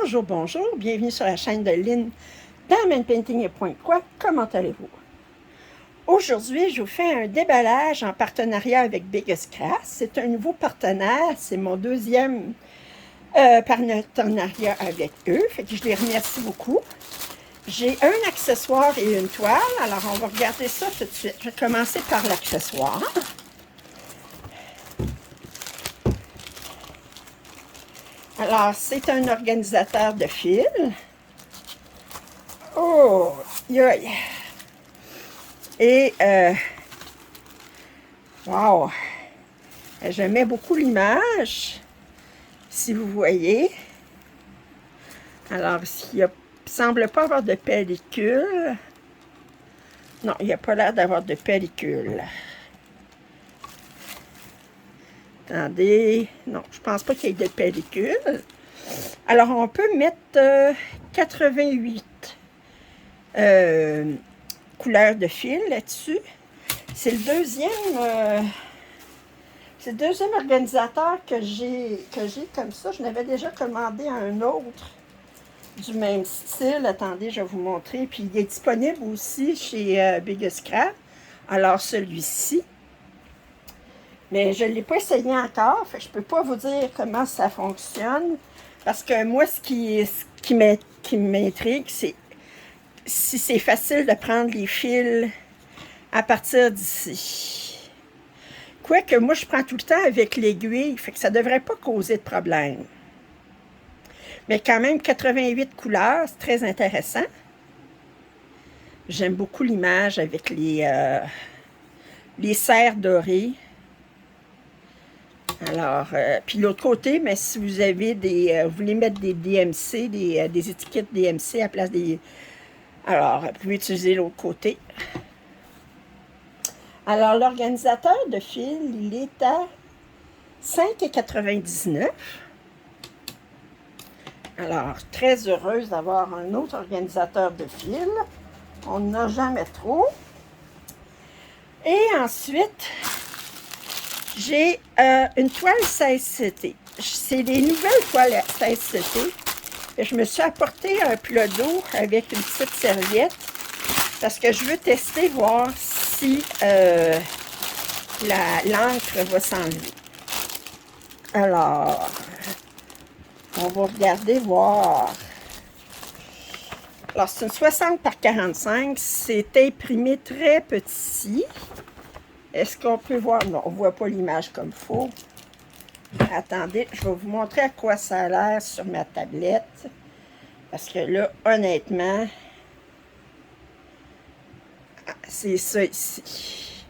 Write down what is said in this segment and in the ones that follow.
Bonjour, bonjour, bienvenue sur la chaîne de Lynn Diamond Painting et Point Quoi. Comment allez-vous? Aujourd'hui, je vous fais un déballage en partenariat avec Biggest Craft. C'est un nouveau partenaire, c'est mon deuxième partenariat avec eux, fait que je les remercie beaucoup. J'ai un accessoire et une toile, alors on va regarder ça tout de suite. Je vais commencer par l'accessoire. Alors, c'est un organisateur de fil. Oh, yoï. Et, wow, j'aimais beaucoup l'image, si vous voyez. Alors, il ne semble pas avoir de pellicule. Non, il n'y a pas l'air d'avoir de pellicule. Attendez, non, je pense pas qu'il y ait de pellicule. Alors, on peut mettre 88 couleurs de fil là-dessus. C'est le deuxième organisateur que j'ai comme ça. Je n'avais déjà commandé un autre du même style. Attendez, je vais vous montrer. Puis il est disponible aussi chez Biggest Craft. Alors celui-ci. Mais je ne l'ai pas essayé encore. Fait que je ne peux pas vous dire comment ça fonctionne. Parce que moi, ce qui m'intrigue, c'est si c'est facile de prendre les fils à partir d'ici. Quoique moi, je prends tout le temps avec l'aiguille, fait que ça ne devrait pas causer de problème. Mais quand même, 88 couleurs, c'est très intéressant. J'aime beaucoup l'image avec les cercles dorés. Alors, puis l'autre côté, mais si vous avez vous voulez mettre des DMC, des étiquettes DMC à la place des... Alors, vous pouvez utiliser l'autre côté. Alors, l'organisateur de fil, il est à 5,99 $. Alors, très heureuse d'avoir un autre organisateur de fil. On n'en a jamais trop. Et ensuite, j'ai une toile 16CT. C'est des nouvelles toiles 16CT. Et je me suis apporté un plat d'eau avec une petite serviette parce que je veux tester, voir si l'encre va s'enlever. Alors, on va regarder, voir. Alors, c'est une 60 par 45. C'est imprimé très petit. Est-ce qu'on peut voir? Non, on ne voit pas l'image comme il faut. Attendez, je vais vous montrer à quoi ça a l'air sur ma tablette. Parce que là, honnêtement, c'est ça ici.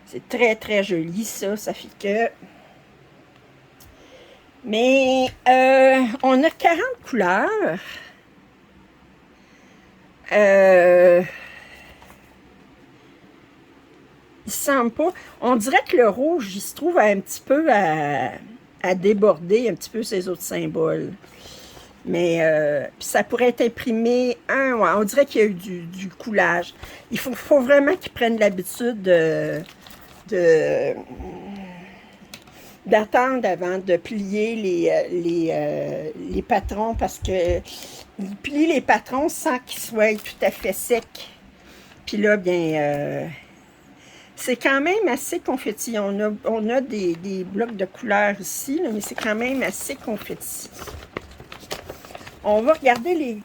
C'est très, très joli, ça. Ça fait que... Mais, on a 40 couleurs. Il semble pas... On dirait que le rouge, il se trouve un petit peu à déborder un petit peu ces autres symboles. Mais puis ça pourrait être imprimé ouais, on dirait qu'il y a eu du coulage. Il faut vraiment qu'ils prennent l'habitude d'attendre avant de plier les patrons parce que ils plient les patrons sans qu'ils soient tout à fait secs. Puis là, bien, c'est quand même assez confetti. On a des blocs de couleurs ici, là, mais c'est quand même assez confetti. On va regarder les...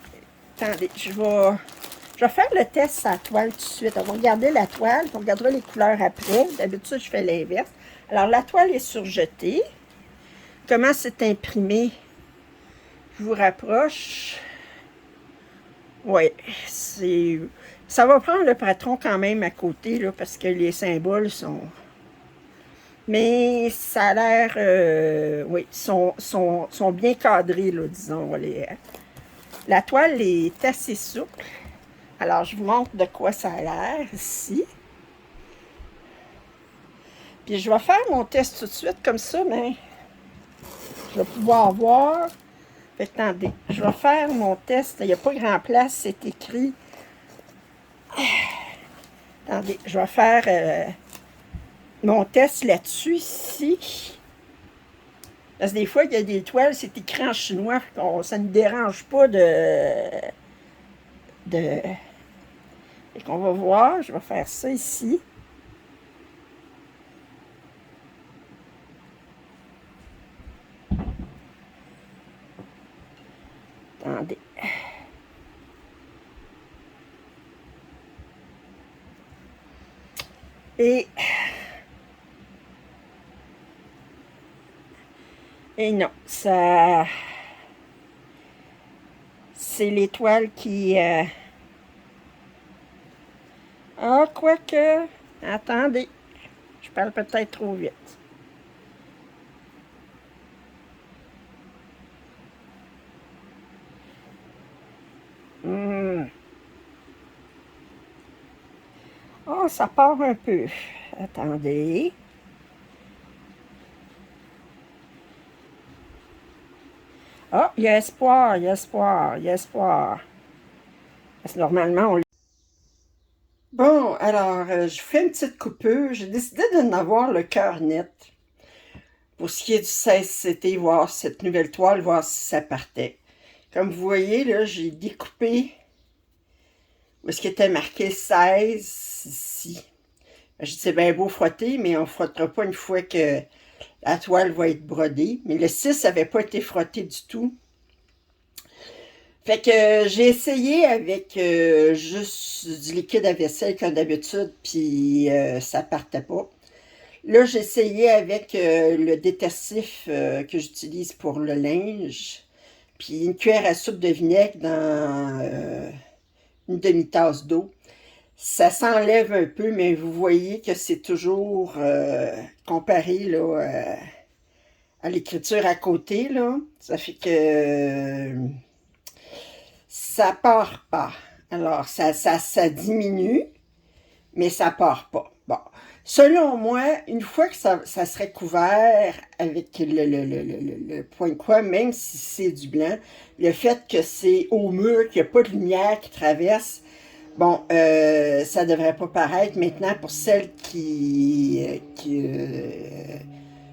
Attendez, je vais faire le test à la toile tout de suite. On va regarder la toile, on regardera les couleurs après. D'habitude, je fais l'inverse. Alors, la toile est surjetée. Comment c'est imprimé? Je vous rapproche. Oui, c'est... Ça va prendre le patron quand même à côté, là, parce que les symboles sont... Mais ça a l'air... oui, sont bien cadrés, là, disons. La toile est assez souple. Alors, je vous montre de quoi ça a l'air ici. Puis, je vais faire mon test tout de suite, comme ça, mais je vais pouvoir voir. Fait que, attendez, je vais faire mon test. Il n'y a pas grand place, c'est écrit. Attendez, je vais faire mon test là-dessus, ici. Parce que des fois, il y a des toiles, c'est écrit en chinois, ça ne dérange pas de... Et qu'on va voir, je vais faire ça ici. Attendez. Et non, ça... C'est l'étoile qui... Ah, quoique... Attendez, je parle peut-être trop vite. Oh, ça part un peu. Attendez. Ah, il y a espoir, il y a espoir, il y a espoir. Parce que normalement, on... Bon, alors, je fais une petite coupure. J'ai décidé de n'avoir le cœur net. Pour ce qui est du 16CT, voir cette nouvelle toile, voir si ça partait. Comme vous voyez, là, j'ai découpé où est-ce qu'il était marqué 16 ici. Je dis, c'est bien beau frotter, mais on ne frottera pas une fois que la toile va être brodée. Mais le 6 n'avait pas été frotté du tout. Fait que j'ai essayé avec juste du liquide à vaisselle comme d'habitude, puis ça partait pas. Là, j'ai essayé avec le détersif que j'utilise pour le linge, puis une cuillère à soupe de vinaigre dans une demi-tasse d'eau. Ça s'enlève un peu, mais vous voyez que c'est toujours comparé là, à l'écriture à côté, là. Ça fait que ça part pas. Alors, ça diminue, mais ça part pas. Bon. Selon moi, une fois que ça serait couvert avec le point de croix, même si c'est du blanc, le fait que c'est au mur, qu'il n'y a pas de lumière qui traverse, bon, ça devrait pas paraître. Maintenant, pour celles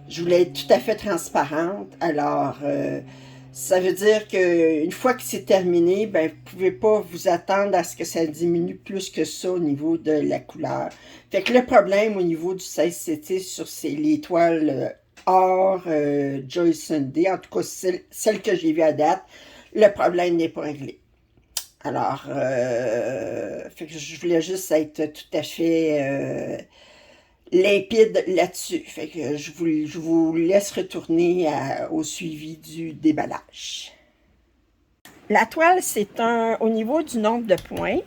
je voulais être tout à fait transparente, alors ça veut dire qu'une fois que c'est terminé, ben, vous ne pouvez pas vous attendre à ce que ça diminue plus que ça au niveau de la couleur. Fait que le problème au niveau du 16CT sur les toiles or Joy Sunday, en tout cas celle que j'ai vue à date, le problème n'est pas réglé. Alors, fait que je voulais juste être tout à fait limpide là-dessus. Fait que je vous laisse retourner au suivi du déballage. La toile, c'est au niveau du nombre de points.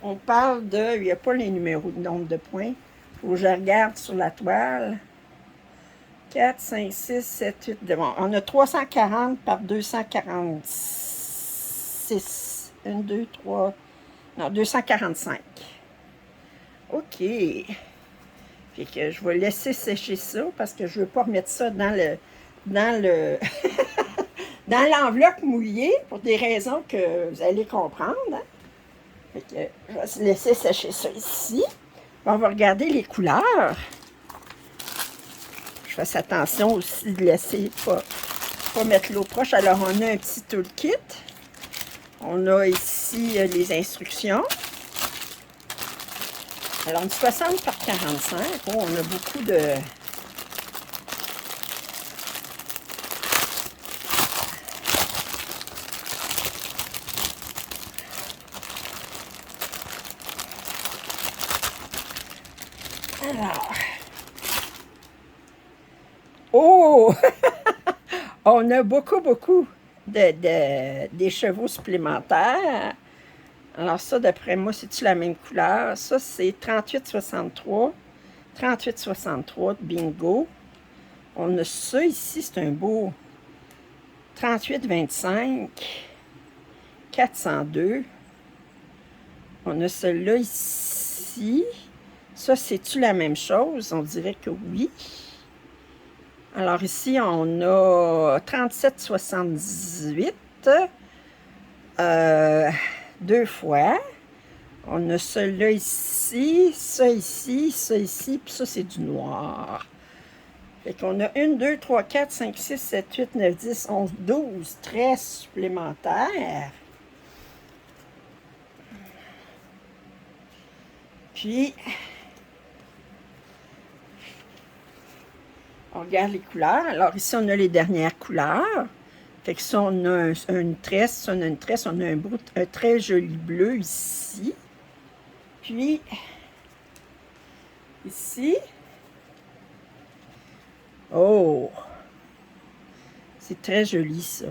On parle de, il n'y a pas les numéros de nombre de points. Il faut que je regarde sur la toile. 4, 5, 6, 7, 8, bon, on a 340 par 246. 1, 2, 3, non, 245. OK. Fait que je vais laisser sécher ça parce que je ne veux pas remettre ça dans le dans l'enveloppe mouillée pour des raisons que vous allez comprendre. Hein? Fait que je vais laisser sécher ça ici. On va regarder les couleurs. Je fasse attention aussi de laisser pas mettre l'eau proche. Alors, on a un petit toolkit. On a ici les instructions. Alors, une 60 par 45. Oh, on a beaucoup de... Alors... Oh! On a beaucoup des chevaux supplémentaires. Alors ça, d'après moi, c'est-tu la même couleur? Ça, c'est 38,63. 38,63 bingo. On a ça ici, c'est un beau 38,25. 402. On a celui-là ici. Ça, c'est-tu la même chose? On dirait que oui. Alors ici, on a 37,78. Deux fois. On a celui-là ici, ça ici, puis ça c'est du noir. Fait qu'on a 1, 2, 3, 4, 5, 6, 7, 8, 9, 10, 11, 12 traits supplémentaires. Puis, on regarde les couleurs. Alors ici, on a les dernières couleurs. Fait que ça, on a une tresse, on a une tresse, on a un très joli bleu ici. Puis, ici, oh, c'est très joli ça.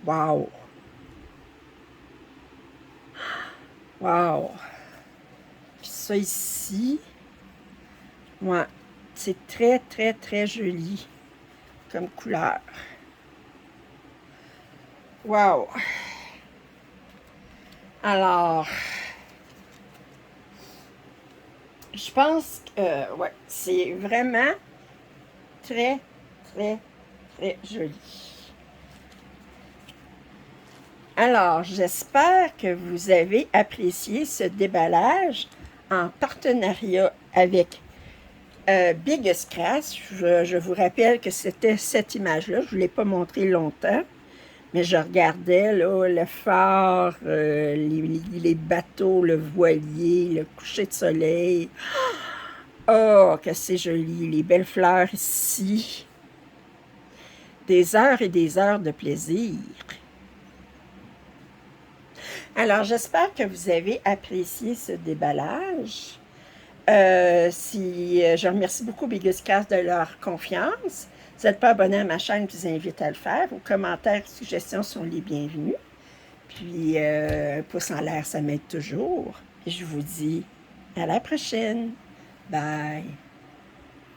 Wow! Wow! Puis ça ici, ouais, c'est très, très, très joli comme couleur. Wow! Alors, je pense que, ouais, c'est vraiment très, très, très joli. Alors, j'espère que vous avez apprécié ce déballage en partenariat avec Big Scratch. Je vous rappelle que c'était cette image-là. Je ne vous l'ai pas montré longtemps, mais je regardais là, le phare, les bateaux, le voilier, le coucher de soleil. Oh, que c'est joli! Les belles fleurs ici. Des heures et des heures de plaisir. Alors, j'espère que vous avez apprécié ce déballage. Je remercie beaucoup Biguscast de leur confiance. Si vous n'êtes pas abonné à ma chaîne, je vous invite à le faire. Vos commentaires et suggestions sont les bienvenus. Puis, un pouce en l'air, ça m'aide toujours. Et je vous dis à la prochaine. Bye!